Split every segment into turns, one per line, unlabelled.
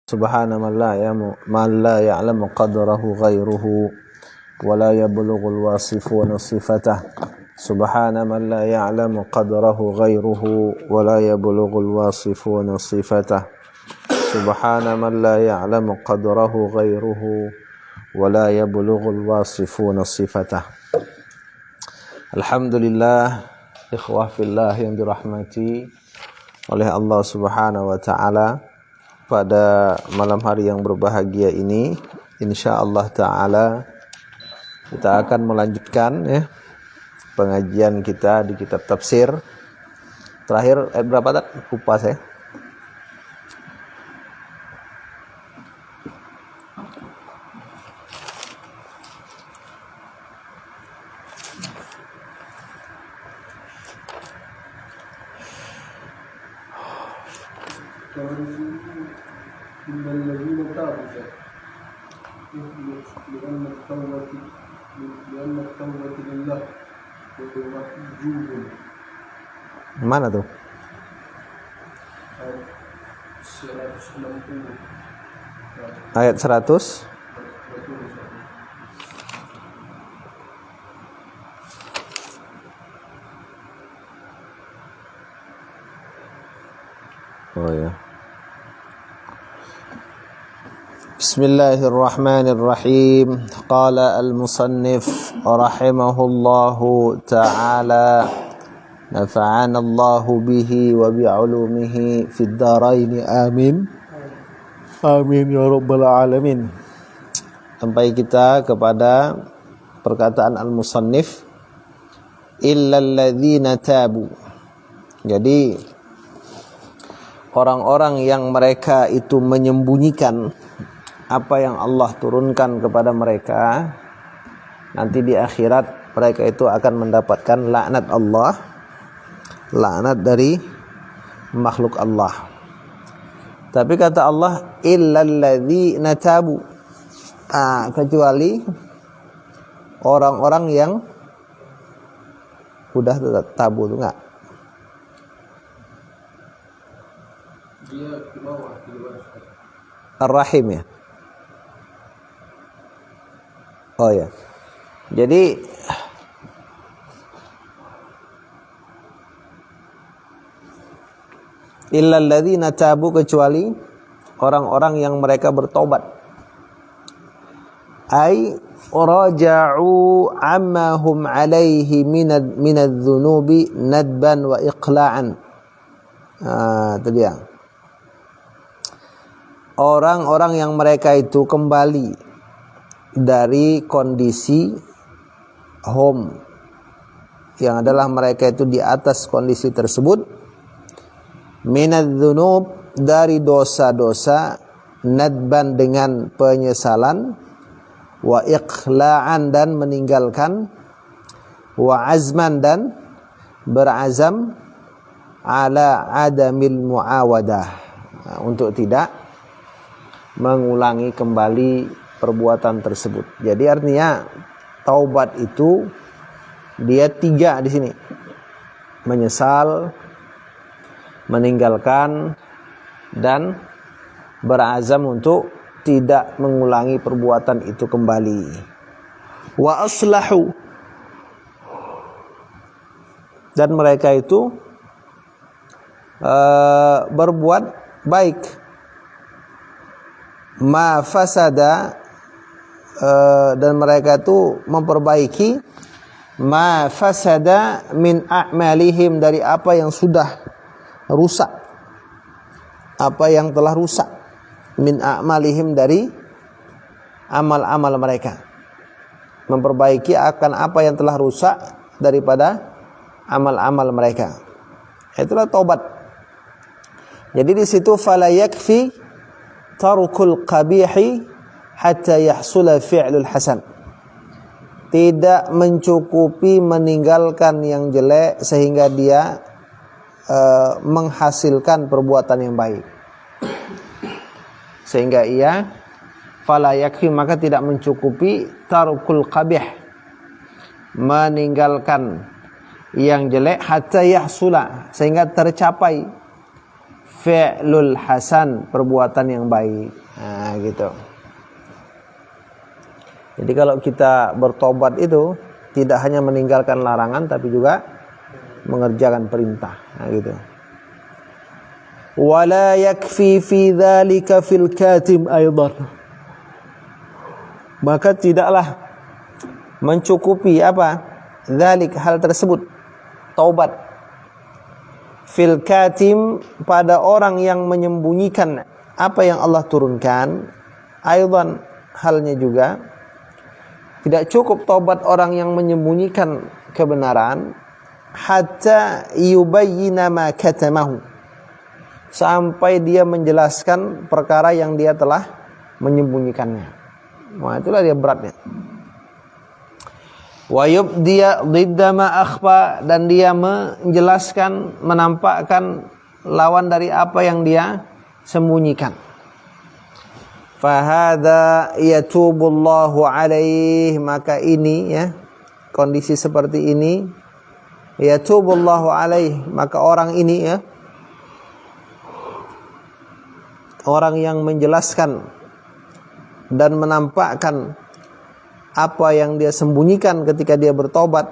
Subhana man la ya'lamu qadrahu ghairuhu wa la yablughul wasifuna sifatah. Subhana man la ya'lamu qadrahu ghairuhu wa la yablughul wasifuna sifatah. Subhana man la ya'lamu qadrahu ghairuhu wa la yablughul wasifuna sifatah. Alhamdulillah, ikhwah fillah yang dirahmati oleh Allah Subhanahu wa taala. Pada malam hari yang berbahagia ini, insyaallah ta'ala kita akan melanjutkan pengajian kita di kitab tafsir. Terakhir ayat berapa tak? Lupa saya. Mana tuh? Ayat 100. Oh ya. Bismillahirrahmanirrahim. Qala al-musannif rahimahullahu ta'ala, nafa'ana Allahu bihi wa bi'ulumihi fid dharain, amin. Amin ya rabbal alamin. Sampai kita kepada perkataan al-musannif, illal ladzina tabu. Jadi orang-orang yang mereka itu menyembunyikan apa yang Allah turunkan kepada mereka, nanti di akhirat mereka itu akan mendapatkan laknat Allah, laknat dari makhluk Allah. Tapi kata Allah, illal ladzina tabu, kecuali orang-orang yang udah tabu itu enggak? Dia ke bawah, di luar Ar-Rahim ya. Oh ya. Jadi illal ladzina tabu, kecuali orang-orang yang mereka bertobat. Ai raja'u amma hum alaihi minadz dzunubi nadban wa iqla'an. Itu dia. Orang-orang yang mereka itu kembali dari kondisi home, yang adalah mereka itu di atas kondisi tersebut, minadz dzunub, dari dosa-dosa, nadban dengan penyesalan, wa iqla'an dan meninggalkan, wa azman dan berazam, ala adamil muawadah, untuk tidak mengulangi kembali perbuatan tersebut. Jadi artinya taubat itu dia 3 di sini. Menyesal, meninggalkan, dan berazam untuk tidak mengulangi perbuatan itu kembali. Wa aslahu, dan mereka itu berbuat baik. Ma fasada, dan mereka itu memperbaiki ma fasada min a'malihim, dari apa yang sudah rusak, apa yang telah rusak, min a'malihim, dari amal-amal mereka, memperbaiki akan apa yang telah rusak daripada amal-amal mereka. Itulah taubat. Jadi di situ fala yakfi tarukul qabihi hatta yahsula fi'lul hasan. Tidak mencukupi meninggalkan yang jelek sehingga dia menghasilkan perbuatan yang baik. Sehingga ia fala yakfi, maka tidak mencukupi tarukul qabih, meninggalkan yang jelek, hatta yahsula, sehingga tercapai fi'lul hasan, perbuatan yang baik. Nah, gitu. Jadi kalau kita bertobat itu tidak hanya meninggalkan larangan tapi juga mengerjakan perintah. Nah, gitu. Wala yakfi fi dzalika fil katim aidan. Maka tidaklah mencukupi apa? Dzalik, hal tersebut, taubat. Fil katim, pada orang yang menyembunyikan apa yang Allah turunkan. Aidan, halnya juga tidak cukup taubat orang yang menyembunyikan kebenaran, hatta yubayyina ma katamahu, sampai dia menjelaskan perkara yang dia telah menyembunyikannya. Wah, itulah dia beratnya. Wa yubdiya dhidda ma akhfa, dan dia menjelaskan, menampakkan lawan dari apa yang dia sembunyikan. Fahadha yatubullahu alaih, maka ini ya, kondisi seperti ini, yatubullahu alaih, maka orang ini ya, orang yang menjelaskan dan menampakkan apa yang dia sembunyikan ketika dia bertobat,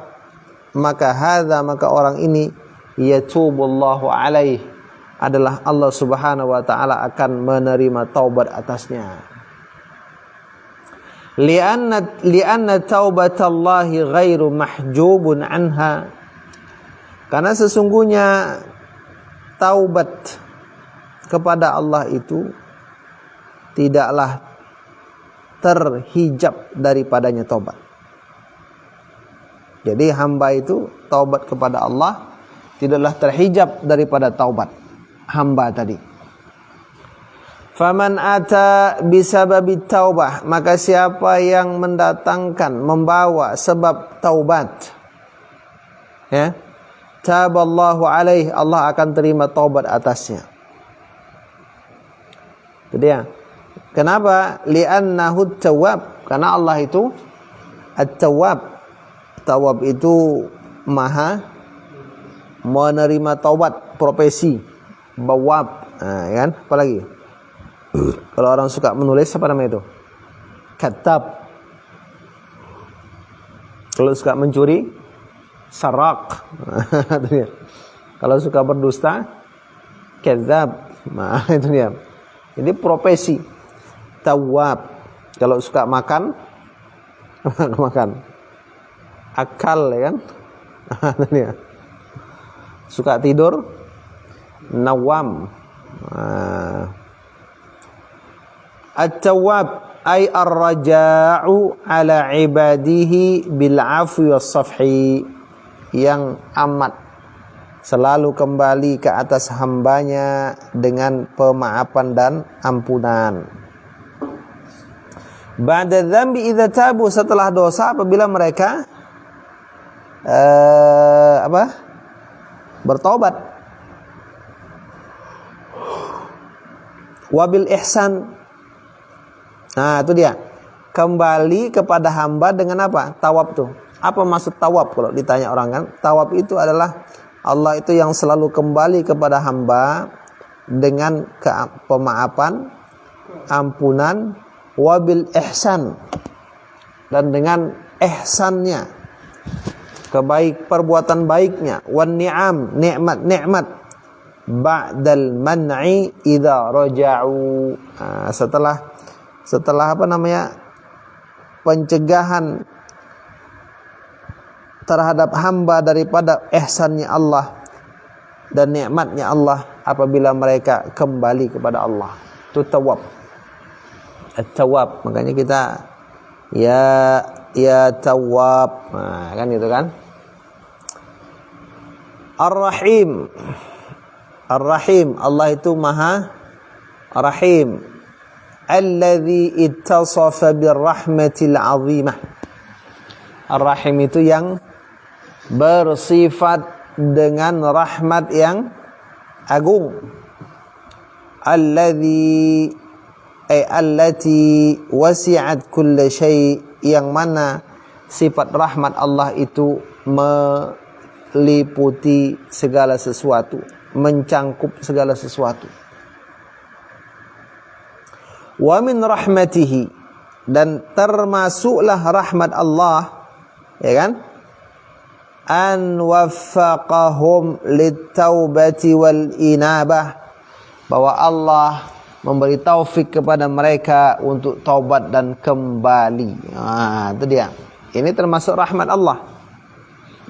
maka hadza, maka orang ini yatubullahu alaih, adalah Allah Subhanahu wa taala akan menerima taubat atasnya. Lianna taubatallahi ghairu mahjubun anha, karena sesungguhnya taubat kepada Allah itu tidaklah terhijab daripadanya taubat. Jadi hamba itu taubat kepada Allah tidaklah terhijab daripada taubat hamba tadi. Faman ata bisababi taubah, maka siapa yang mendatangkan, membawa sebab taubat, ya, taballahu alaih, Allah akan terima taubat atasnya. Itu dia. Kenapa? Li'annahu tawwab, karena Allah itu at-tawwab. Tawwab itu maha menerima taubat, profesi bawab. Nah, kan? Apalagi kalau orang suka menulis, apa namanya itu? Katab. Kalau suka mencuri, sarak. Kalau suka berdusta, kadzab. Nah, itu dia. Jadi profesi tawab. Kalau suka makan, makan. Akal, ya kan? Itu dia. Suka tidur, nawam. At-tawwab ay ar-raja'u ala ibadihi bil 'afwi was-safhi, yang amat selalu kembali ke atas hambanya dengan pemaafan dan ampunan. Ba'da dzambi idza tabu, setelah dosa apabila mereka bertobat. Wabil ihsan. Nah, itu dia. Kembali kepada hamba dengan apa? Tawab tuh. Apa maksud tawab kalau ditanya orang kan? Tawab itu adalah Allah itu yang selalu kembali kepada hamba dengan pemaafan, ampunan, wabil ihsan, dan dengan ihsannya, perbuatan baiknya, wan ni'am, nikmat ba'dal man'i idza raja'u. Nah, setelah apa namanya, pencegahan terhadap hamba daripada ihsannya Allah dan nikmatnya Allah apabila mereka kembali kepada Allah. Itu tawab. At-tawab. Makanya kita ya tawab. Nah, kan gitu kan. Ar-Rahim. Ar-Rahim, Allah itu Maha Rahim. Alladzi ittasafa birrahmatil 'azimah. Ar-Rahim itu yang bersifat dengan rahmat yang agung. Allati wasi'at kulla syai', yang mana sifat rahmat Allah itu meliputi segala sesuatu. mencangkup segala sesuatu. Wa min rahmatihi, dan termasuklah rahmat Allah, ya kan? An waffaqahum littaubati wal inabah, bahwa Allah memberi taufik kepada mereka untuk taubat dan kembali. Itu dia. Ini termasuk rahmat Allah.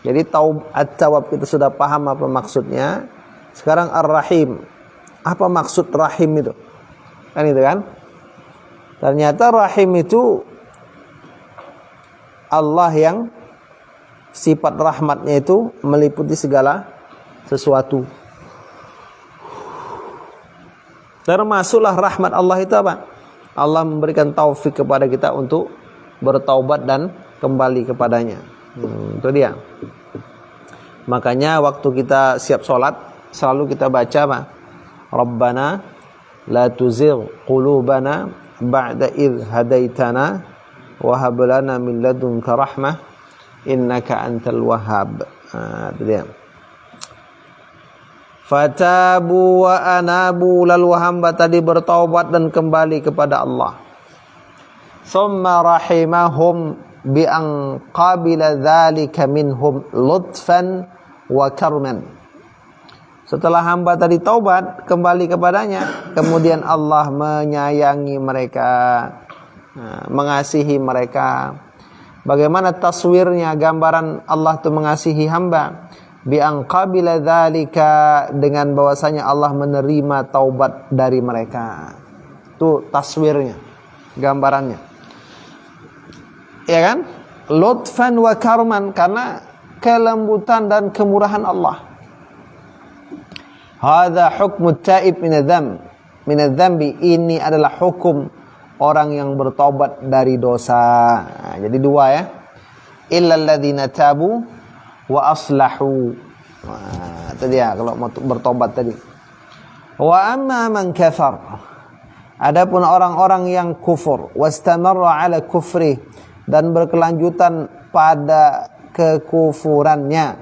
Jadi at-tawab kita sudah paham apa maksudnya. Sekarang ar-rahim. Apa maksud rahim itu? Kan itu kan? Ternyata rahim itu Allah yang sifat rahmatnya itu meliputi segala sesuatu. Termasuklah rahmat Allah itu apa? Allah memberikan taufik kepada kita untuk bertaubat dan kembali kepadanya. Itu dia. Makanya waktu kita siap sholat selalu kita baca apa? Rabbana la tuzigh qulubana ba'da idh hadaitana wa hab lana min ladunka rahmah innaka antal wahhab. Itu dia. Fatabu wa anabu, lalu hamba tadi bertaubat dan kembali kepada Allah. Thumma rahimahum bi an qabila dzalika minhum lutfan wa karman. Setelah hamba tadi taubat kembali kepadanya, kemudian Allah menyayangi mereka, mengasihi mereka. Bagaimana taswirnya, gambaran Allah itu mengasihi hamba? Bi an qabila dzalika, dengan bahwasanya Allah menerima taubat dari mereka. Itu taswirnya, gambarannya. Ya kan? Lutfan wa karman, karena kelembutan dan kemurahan Allah. Hadza hukmu taib minadz-dzambi, ini adalah hukum orang yang bertobat dari dosa. Jadi dua ya. Illal ladzina tabu wa aslahu. Itu dia kalau mau bertobat tadi. Wa amma man kafar, adapun orang-orang yang kufur, wastamarra ala kufri, dan berkelanjutan pada kekufurannya,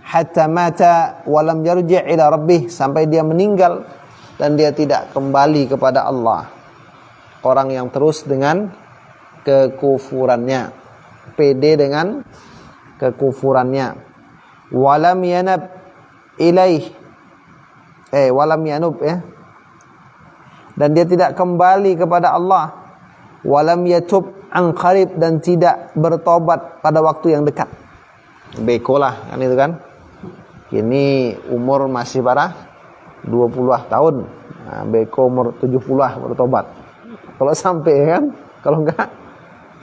hatta mata wa lam yarji' ila rabbih, sampai dia meninggal dan dia tidak kembali kepada Allah. Orang yang terus dengan kekufurannya, pede dengan kekufurannya, walam yanab ilaih, walam yanub ya, dan dia tidak kembali kepada Allah, walam yatub an qarib, dan tidak bertobat pada waktu yang dekat. Beko lah kan itu kan. Ini umur masih parah 20 tahun. Nah, beko umur 70 bertobat. Kalau sampai kan, kalau enggak,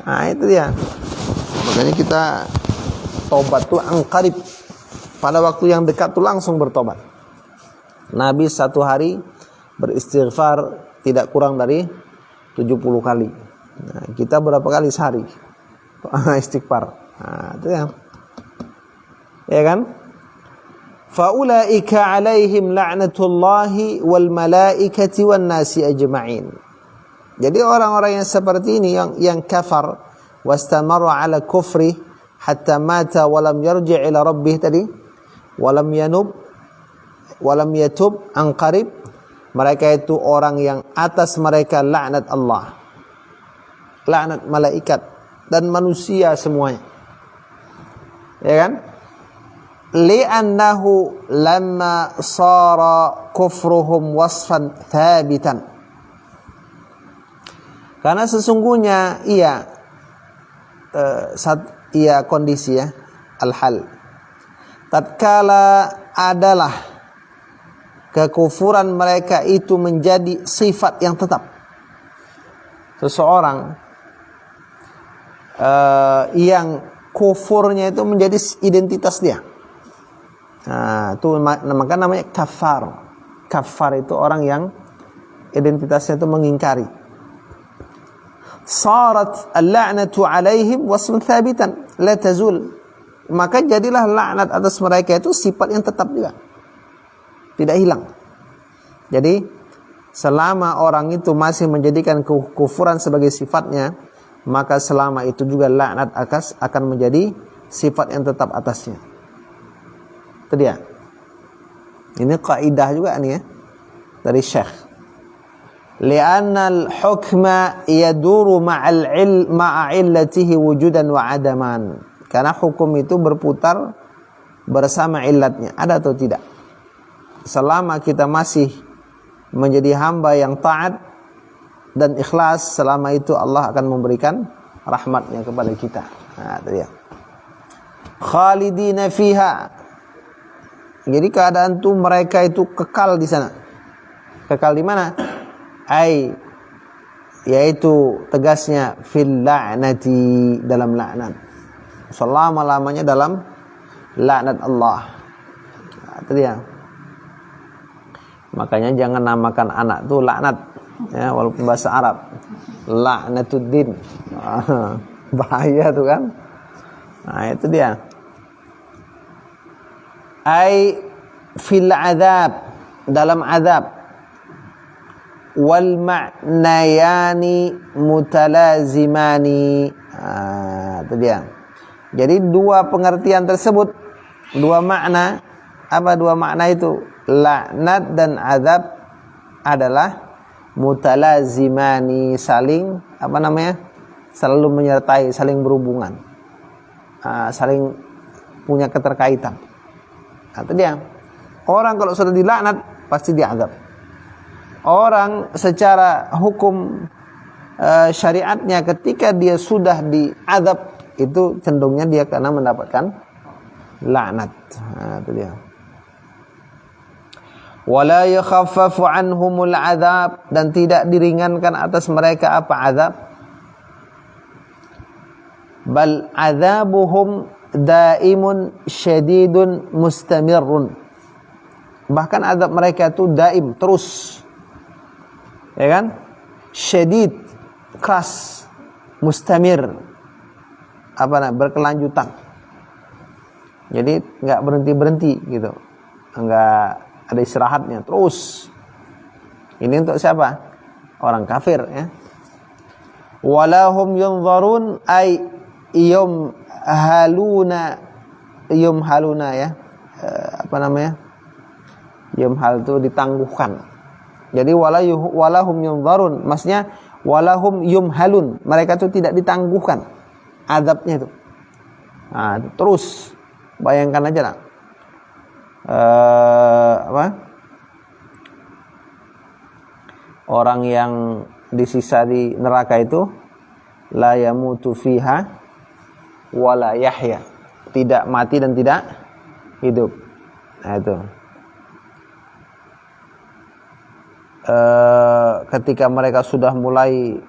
nah itu dia. Makanya kita tobat tuh angkarib, pada waktu yang dekat tuh langsung bertobat. Nabi satu hari beristighfar tidak kurang dari 70 kali. Nah, kita berapa kali sehari istighfar? Nah, itu ya kan? Faulaika alaihim la'natullahi wal malaikati wan nasi ajma'in. Jadi orang-orang yang seperti ini, yang kafar wastamarra ala kufri hatta mata wa lam yarji' ila rabbih tadi, wa lam yanub wa lam yatub an qarib, mereka itu orang yang atas mereka laknat Allah, laknat malaikat dan manusia semuanya. Ya kan? Li'annahu lamma sara kufruhum wasfan thabitan, karena sesungguhnya ia kondisi ya, al-hal, tatkala adalah kekufuran mereka itu menjadi sifat yang tetap. Seseorang yang kufurnya itu menjadi identitas dia. Nah, itu maka namanya kafar. Kafar itu orang yang identitasnya itu mengingkari. Sarat al-la'natu alaihim wasfan thabitan la tazul, maka jadilah laknat atas mereka itu sifat yang tetap juga, tidak hilang. Jadi selama orang itu masih menjadikan kekufuran sebagai sifatnya, maka selama itu juga laknat akan menjadi sifat yang tetap atasnya. Itu dia. Ini kaidah juga nih ya dari Syekh. Li'anna al-hukma yaduru ma'a illatihi wujudan wa adaman. Karena hukum itu berputar bersama illatnya, ada atau tidak. Selama kita masih menjadi hamba yang taat dan ikhlas, selama itu Allah akan memberikan rahmatnya kepada kita. Nah, itu ya. Khalidina fiha. Jadi keadaan tuh mereka itu kekal di sana. Kekal di mana? Yaitu tegasnya fil la'nati, dalam laknat. Selama-lamanya dalam laknat Allah. Nah, itu dia. Makanya jangan namakan anak tuh laknat, ya, walaupun bahasa Arab. Laknatuddin. Bahaya tuh kan. Nah, itu dia. Fil azab, dalam azab. Wal ma'nayani mutalazimani. Itu dia. Jadi dua pengertian tersebut, dua makna. Apa dua makna itu? Laknat dan azab adalah mutalazimani, saling selalu menyertai, saling berhubungan, saling punya keterkaitan. Itu dia. Orang kalau sudah dilaknat pasti diazab. Orang secara hukum syariatnya ketika dia sudah diazab, itu cenderungnya dia karena mendapatkan laknat. Itu dia. Wala yakhaffafu anhumul azab, dan tidak diringankan atas mereka apa azab. Bal azabuhum daimun syadidun mustamirrun. Bahkan azab mereka itu daim, terus. Ya kan? Syadid, keras, mustamir, berkelanjutan. Jadi enggak berhenti-berhenti gitu. Enggak ada istirahatnya, terus. Ini untuk siapa? Orang kafir, ya. Walahum yunzarun ay yumhaluna ya. Yumhal itu ditangguhkan. Jadi walahum yunzarun, maksudnya walahum yumhalun, mereka itu tidak ditangguhkan azabnya itu. Nah, terus bayangkan aja lah. Orang yang disisa di neraka itu la yamutu fiha wala yahya, tidak mati dan tidak hidup. Nah, itu. Ketika mereka sudah mulai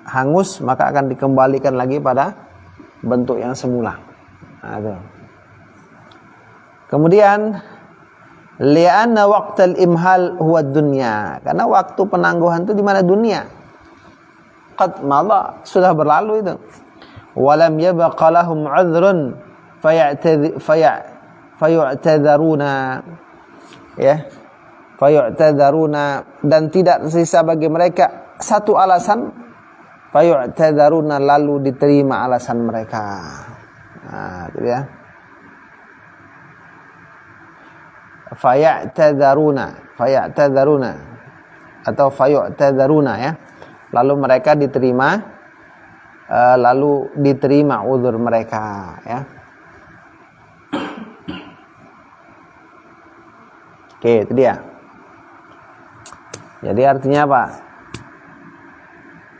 hangus, maka akan dikembalikan lagi pada bentuk yang semula. Nah, itu. Kemudian li'anna waqtal imhal huwa dunya, karena waktu penangguhan itu di mana? Dunia. Qad madha, sudah berlalu itu. Walam yabqa lahum 'udhrun fayu'tadzaruna, ya. Fayu'tadzaruna, dan tidak tersisa bagi mereka satu alasan, fayu'tadzaruna, lalu diterima alasan mereka. Nah, itu ya. Fayu'tadzaruna atau fayu'tadzaruna, ya. Lalu mereka diterima, uzur mereka, ya. Oke, itu dia. Jadi artinya apa?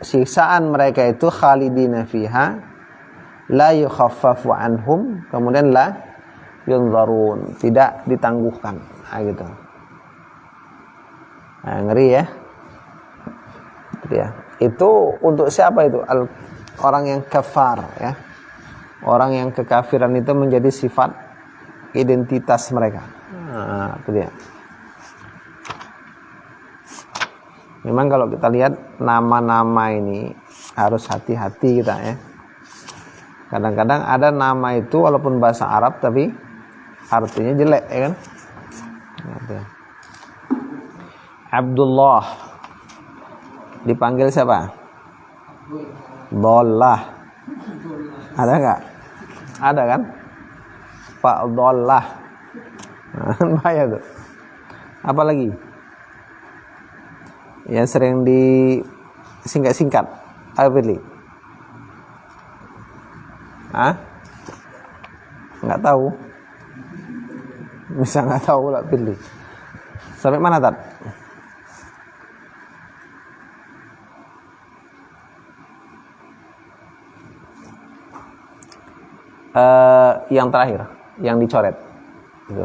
Siksaan mereka itu khalidina fiha, la yukhaffafu anhum, kemudian la yunzarun, tidak ditangguhkan. Nah, gitu. Nah, ngeri ya. Itu dia. Itu untuk siapa itu? Orang yang kafar, ya. Orang yang kekafiran itu menjadi sifat identitas mereka. Nah, itu dia. Memang kalau kita lihat nama-nama ini harus hati-hati kita, ya. Kadang-kadang ada nama itu walaupun bahasa Arab tapi artinya jelek, ya kan? Abdullah dipanggil siapa? Dollah. Ada nggak? Ada kan? Pak Dollah. Bahaya tuh. Apa lagi? Yang sering disingkat-singkat. Apa pilih? Nggak tahu. Bisa nggak tahu lah pilih. Sampai mana Tat? Yang terakhir, yang dicoret. Gitu.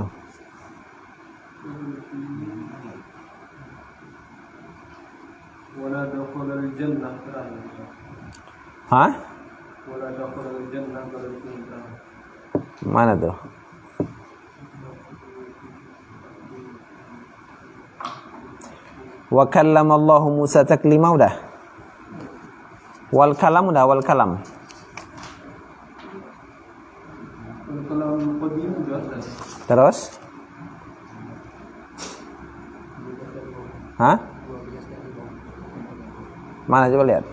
Hah? Mana tuh? Wa kallama Allahu Musa taklima udah. Wal kalam udah, wal kalam. Terus? Hah? Mana coba lihat?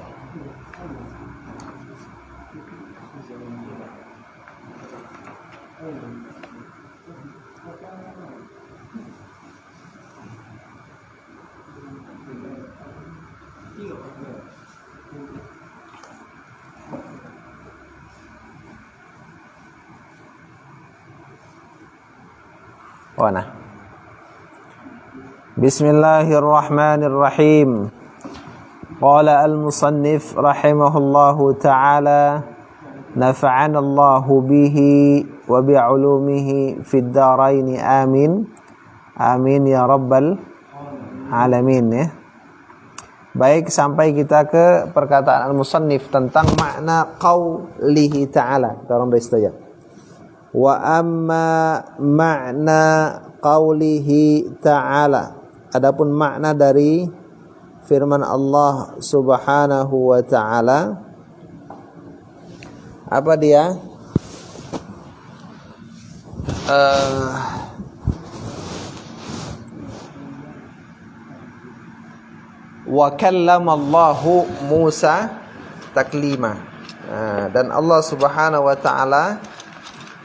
Oh, nah. Bismillahirrahmanirrahim. Qala al-musannif rahimahullahu ta'ala nafa'ana Allahu bihi wa bi'ulumihi fid dharain amin. Amin ya rabbal alamin ya. Baik, sampai kita ke perkataan al-musannif tentang makna qaulihi ta'ala. Kita orang beristighfar. Wa amma makna qaulihi ta'ala. Adapun makna dari firman Allah Subhanahu wa ta'ala, apa dia? Wa kallama Allahu Musa taklima. Dan Allah Subhanahu wa ta'ala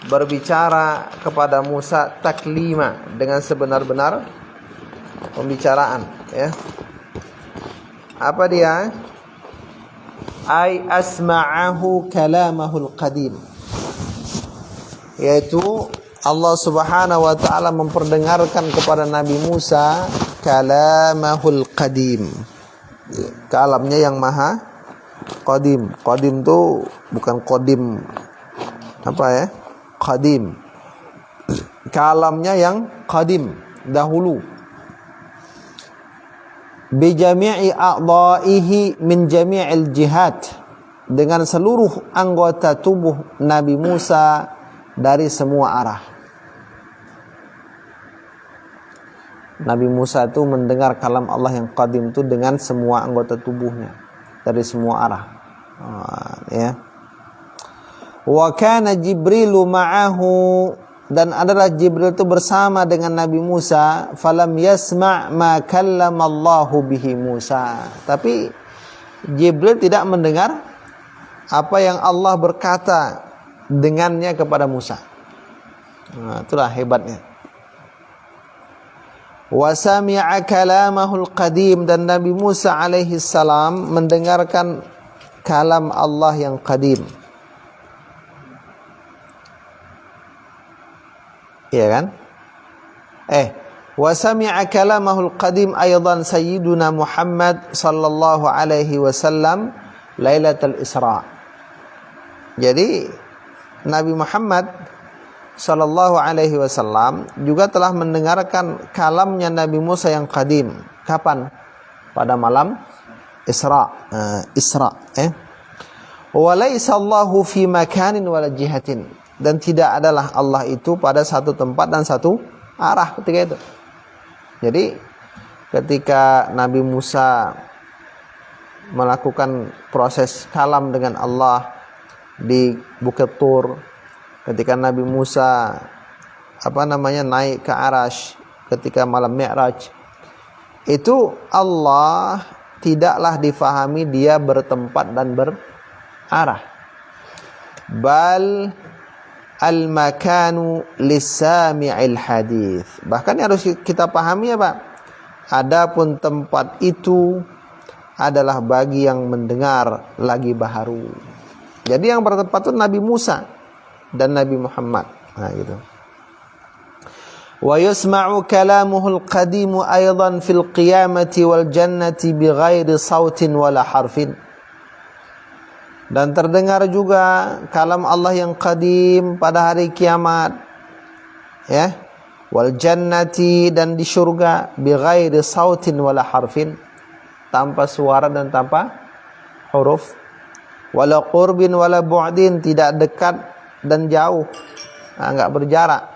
berbicara kepada Musa taklima, dengan sebenar-benar pembicaraan ya. Apa dia? Ai asma'ahu kalamahul qadim, yaitu Allah Subhanahu wa ta'ala memperdengarkan kepada Nabi Musa kalamahul qadim, kalamnya yang maha qadim. Qadim itu bukan qadim apa ya? Qadim, kalamnya yang qadim, dahulu. Bi jami'i a'dha'ihi min jami'il jihad, dengan seluruh anggota tubuh Nabi Musa dari semua arah. Nabi Musa itu mendengar kalam Allah yang qadim itu dengan semua anggota tubuhnya, dari semua arah. Ya. Wa kana Jibrilu ma'ahu, dan adalah Jibril itu bersama dengan Nabi Musa. Falam yasma' ma kallama Allahu bihi Musa, tapi Jibril tidak mendengar apa yang Allah berkata dengannya kepada Musa. Itulah hebatnya. Wa sami'a kalamahul qadim, dan Nabi Musa alaihi salam mendengarkan kalam Allah yang qadim. Iya kan? Wa sami'a kalamahul qadim aydan sayyiduna Muhammad sallallahu alaihi wasallam lailatul Isra. Jadi Nabi Muhammad sallallahu alaihi wasallam juga telah mendengarkan kalamnya Nabi Musa yang qadim. Kapan? Pada malam Isra. Wa laisa Allahu fi makanin wala jihatin, dan tidak adalah Allah itu pada satu tempat dan satu arah ketika itu. Jadi ketika Nabi Musa melakukan proses kalam dengan Allah di Bukit Tur, ketika Nabi Musa naik ke Arash ketika malam Mi'raj, itu Allah tidaklah difahami dia bertempat dan berarah. Bal al-makanu lis-sami'il hadis. Bahkan yang harus kita pahami ya Pak, adapun tempat itu adalah bagi yang mendengar lagi baharu. Jadi yang bertempat itu Nabi Musa dan Nabi Muhammad. Nah gitu. Wa yusma'u kalamuhul qadimu aidan fil qiyamati wal jannati bighairi sautin wala harfin. Dan terdengar juga kalam Allah yang qadim pada hari kiamat, ya, wal jannati, dan di surga, bighairi sautin wala harfin, tanpa suara dan tanpa huruf, wala qurbin wala bu'din, tidak dekat dan jauh, enggak berjarak.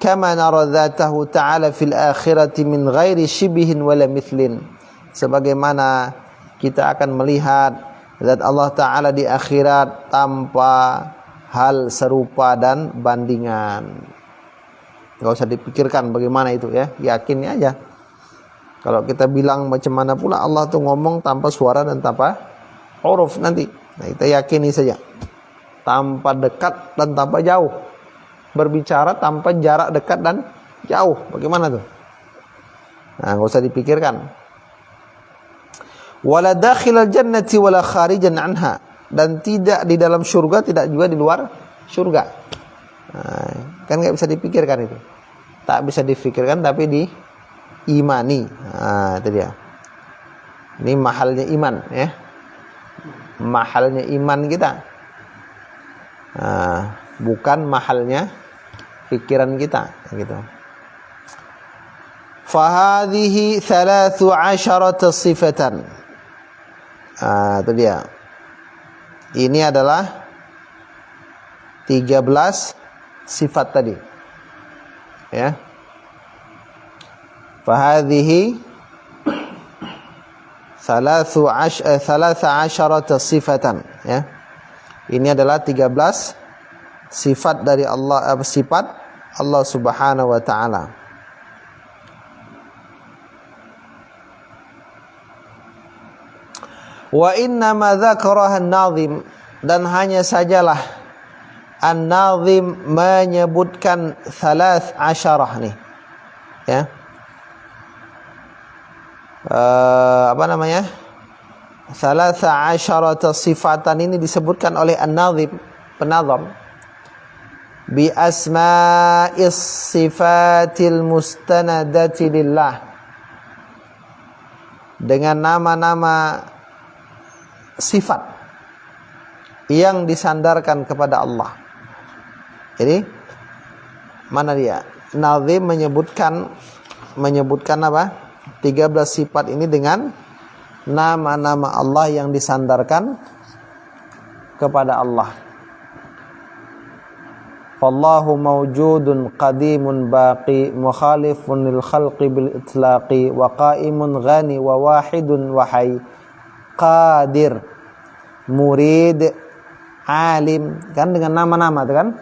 Kama nara dzatahu ta'ala fil akhirati min ghairi shibihin wala mithlin, sebagaimana kita akan melihat zat Allah Ta'ala di akhirat tanpa hal serupa dan bandingan. Gak usah dipikirkan bagaimana itu ya, yakini aja. Kalau kita bilang macam mana pula Allah tuh ngomong tanpa suara dan tanpa huruf nanti, nah kita yakini saja, tanpa dekat dan tanpa jauh, berbicara tanpa jarak dekat dan jauh, bagaimana tuh? Nah gak usah dipikirkan. Wala dakhilal jannati wala kharijan anha, dan tidak di dalam surga, tidak juga di luar surga. Nah, kan nggak bisa dipikirkan itu, tak bisa difikirkan tapi diimani. Nah, itu dia. Ini mahalnya iman ya, mahalnya iman kita. Nah, bukan mahalnya pikiran kita gitu. Fahadhihi 13 sifatan. Itu dia. Ini adalah 13 sifat tadi. Ya. Fahadhihi 13 sifatan, ya. Ini adalah 13 sifat dari Allah, sifat Allah Subhanahu wa taala. Wa inna ma dzakaraha an-nazim, dan hanya sajalah an-nazim menyebutkan 13 nih, ya, apa namanya, 13 sifatan ini disebutkan oleh an-nazim, penazam, bi asma'is sifatil mustanadati lillah, dengan nama-nama sifat yang disandarkan kepada Allah. Jadi mana dia? Nazim menyebutkan apa? 13 sifat ini dengan nama-nama Allah yang disandarkan kepada Allah. Fallahu mawjudun qadimun baqi mukhalifun lil khalqi bil itlaqi wa qaimun ghani wa wahidun wa hayy qadir murid alim, kan dengan nama-nama itu kan,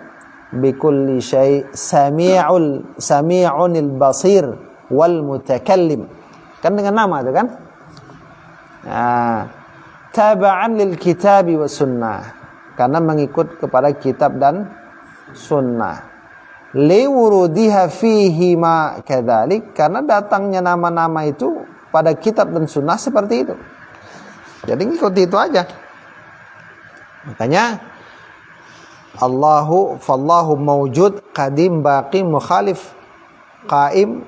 bikulli syai sami'unil basir wal mutakallim, kan dengan nama itu kan. Nah, taba'an lil kitabi was sunnah, karena mengikut kepada kitab dan sunnah. Liwurudiha fihi ma kadzalik, karena datangnya nama-nama itu pada kitab dan sunnah seperti itu. Jadi ngikuti itu aja. Makanya fallahu mawjud qadim baqi mukhalif qaim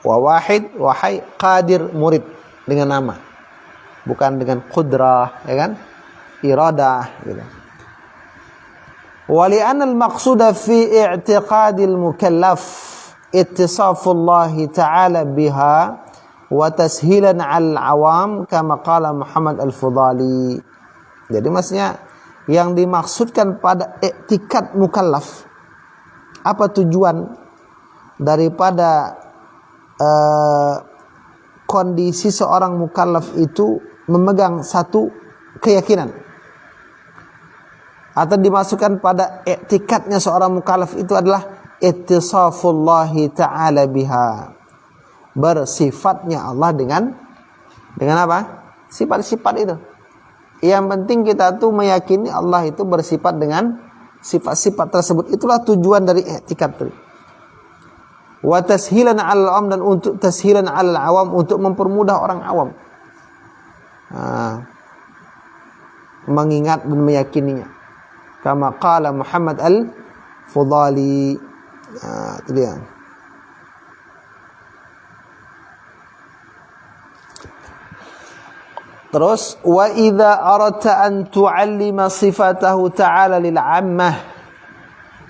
wa wahid wa hayy qadir murid, dengan nama, bukan dengan qudrah, ya kan, iradah gitu. Wa li'anna al-maqsuda fi i'tiqadil mukallaf ittisafullah ta'ala biha wa tashilan 'al awam kama qala Muhammad al-Fudhali. Jadi maksudnya yang dimaksudkan pada i'tikad mukallaf, apa tujuan daripada kondisi seorang mukallaf itu memegang satu keyakinan, atau dimasukkan pada i'tikadnya seorang mukallaf itu adalah ittisafullah ta'ala biha, bersifatnya Allah dengan apa? Sifat-sifat itu. Yang penting kita tuh meyakini Allah itu bersifat dengan sifat-sifat tersebut. Itulah tujuan dari i'tikad tadi. Wa tashilan 'alal awam, dan untuk tashilan 'alal awam, untuk mempermudah orang awam mengingat dan meyakininya. Kama qala Muhammad al-Fudali. Itu dia. Terus wa idza aradta an tu'allima sifatahu ta'ala lil 'ammah,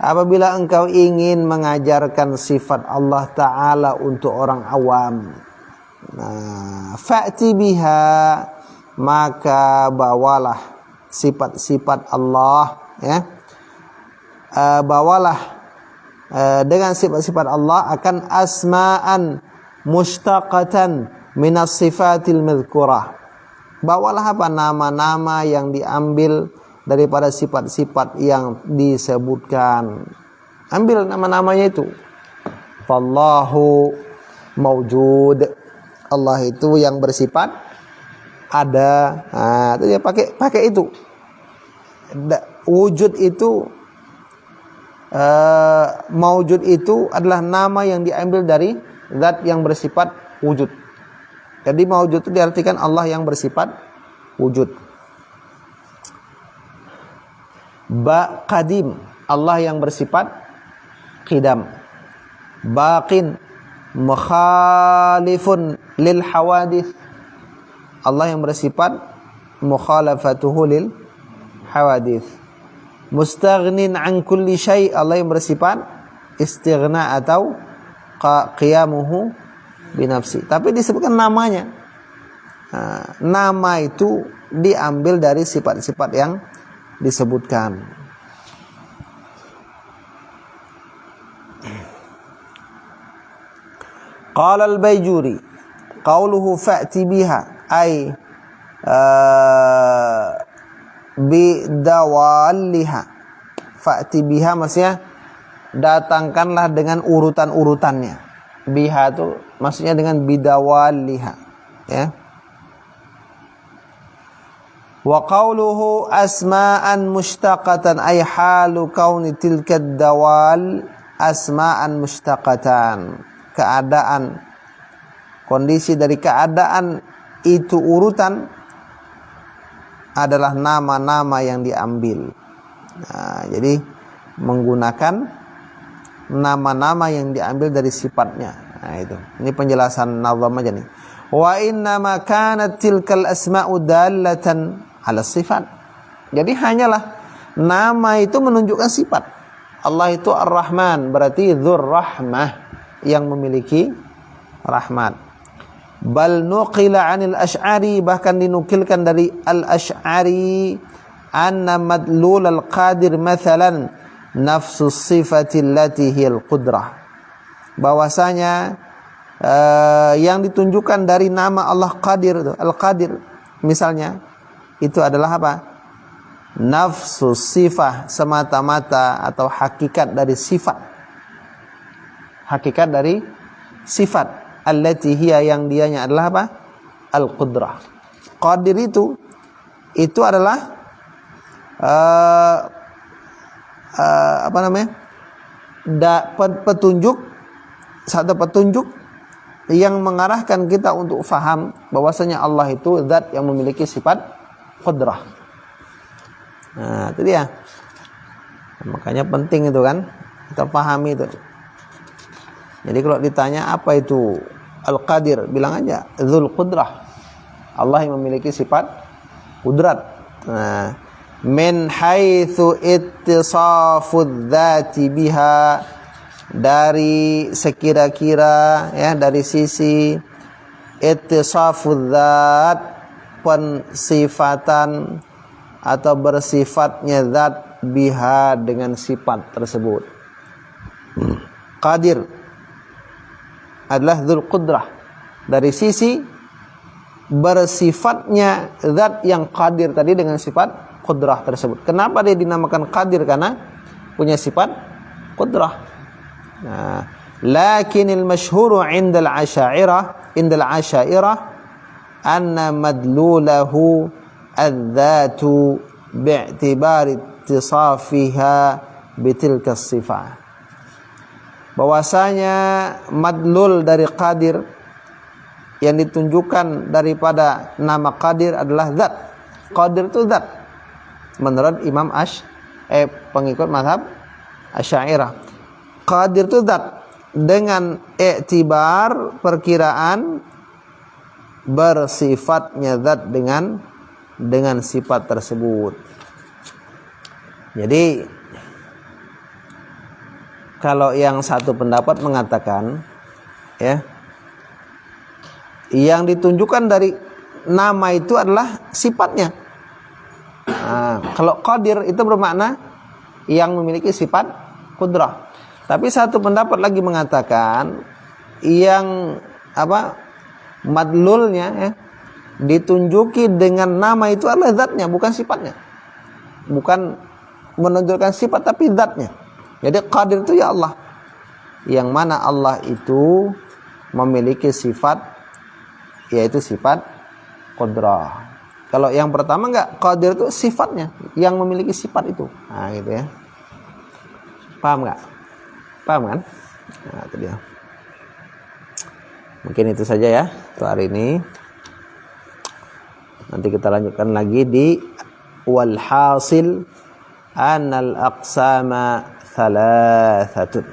apabila engkau ingin mengajarkan sifat Allah Ta'ala untuk orang awam, fa'ti biha, maka bawalah sifat-sifat Allah, ya. Bawalah dengan sifat-sifat Allah akan asma'an mushtaqatan minas sifatil madhkurah. Bawalah apa? Nama-nama yang diambil daripada sifat-sifat yang disebutkan. Ambil nama-namanya itu. Fallahu mawjud. Allah itu yang bersifat ada. Itu dia pakai itu. Wujud itu, mawjud itu adalah nama yang diambil dari zat yang bersifat wujud. Jadi mawjud itu diartikan Allah yang bersifat wujud. Ba qadim, Allah yang bersifat qidam. Baqin, mukhalifun lil hawadith, Allah yang bersifat mukhalafatuhu lil hawadith. Mustaghnin an kulli syai', Allah yang bersifat istighna atau qiyamuhu binafsi. Tapi disebutkan namanya. Nama itu diambil dari sifat-sifat yang disebutkan. Qala al-Bayjuri, qauluhu fa'ti biha ay bidawaliha. Fa'ti biha maksudnya datangkanlah dengan urutan-urutannya. Biha itu maksudnya dengan bidawaliha, ya. Wa qawluhu asma'an mushtaqatan ay halu kauni tilka dawal asma'an mushtaqatan, keadaan, kondisi dari keadaan itu urutan adalah nama-nama yang diambil. Jadi menggunakan nama-nama yang diambil dari sifatnya. Itu. Ini penjelasan nazam aja nih. Wa inna ma kanat tilkal asma'u dallatan 'ala sifat. Jadi hanyalah nama itu menunjukkan sifat. Allah itu Ar-Rahman, berarti dzur rahmah, yang memiliki rahmat. Bal nuqila 'anil Asy'ari, bahkan dinukilkan dari Al-Asy'ari, anna madlul al-qadir mathalan nafsus sifati allati hiyal qudrah, bahwasanya yang ditunjukkan dari nama Allah Qadir, Al-Qadir misalnya, itu adalah apa? Nafsus sifah, semata-mata atau hakikat dari sifat. Hakikat dari sifat, allati hiya, yang dianya adalah apa? Al-Qudrah. Qadir itu adalah petunjuk, satu petunjuk yang mengarahkan kita untuk faham bahwasanya Allah itu zat yang memiliki sifat qudrah. Itu dia. Makanya penting itu kan, kita pahami itu. Jadi kalau ditanya apa itu Al-Qadir, bilang aja Dzul Qudrah. Allah yang memiliki sifat kudrat. Min haitsu ittisafudz dzati biha, dari sekira-kira, ya, dari sisi ittisafudz dzat, pensifatan atau bersifatnya zat, biha, dengan sifat tersebut. Qadir adalah Dzul Qudrah dari sisi bersifatnya zat yang qadir tadi dengan sifat qudrah tersebut. Kenapa dia dinamakan qadir? Karena punya sifat qudrah. Lakinil masyhuru 'indal asyairah anna madlulahu adzatu bi'tibari li'tisafiha bitilka sifat. Bahwasanya madlul dari qadir yang ditunjukkan daripada nama qadir adalah zat. Qadir itu zat menurut Imam pengikut mazhab Asy'ariyah. Qadir itu zat dengan i'tibar perkiraan bersifatnya zat dengan sifat tersebut. Jadi kalau yang satu pendapat mengatakan ya, yang ditunjukkan dari nama itu adalah sifatnya. Nah, kalau qadir itu bermakna yang memiliki sifat qudrah. Tapi satu pendapat lagi mengatakan yang madlulnya ya, ditunjuki dengan nama itu adalah zatnya, bukan sifatnya. Bukan menunjukkan sifat tapi zatnya. Jadi qadir itu ya Allah, yang mana Allah itu memiliki sifat, yaitu sifat qudrah. Kalau yang pertama enggak, qadir itu sifatnya yang memiliki sifat itu. Nah gitu ya. Paham enggak? Paham kan? Nah itu dia. Mungkin itu saja ya untuk hari ini. Nanti kita lanjutkan lagi di wal hasil anal aqsama thalathatun.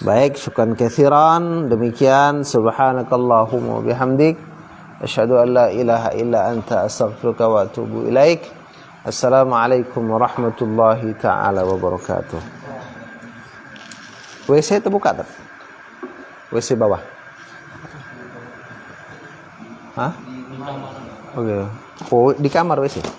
Baik, syukran katsiran. Demikian, subhanakallahumma bihamdik, asyhadu an la ilaha illa anta, astaghfiruka wa atubu ilaik. Assalamualaikum warahmatullahi taala wabarakatuh. WC terbuka tak? WC bawah. Hah? Oke. Oh, di kamar WC.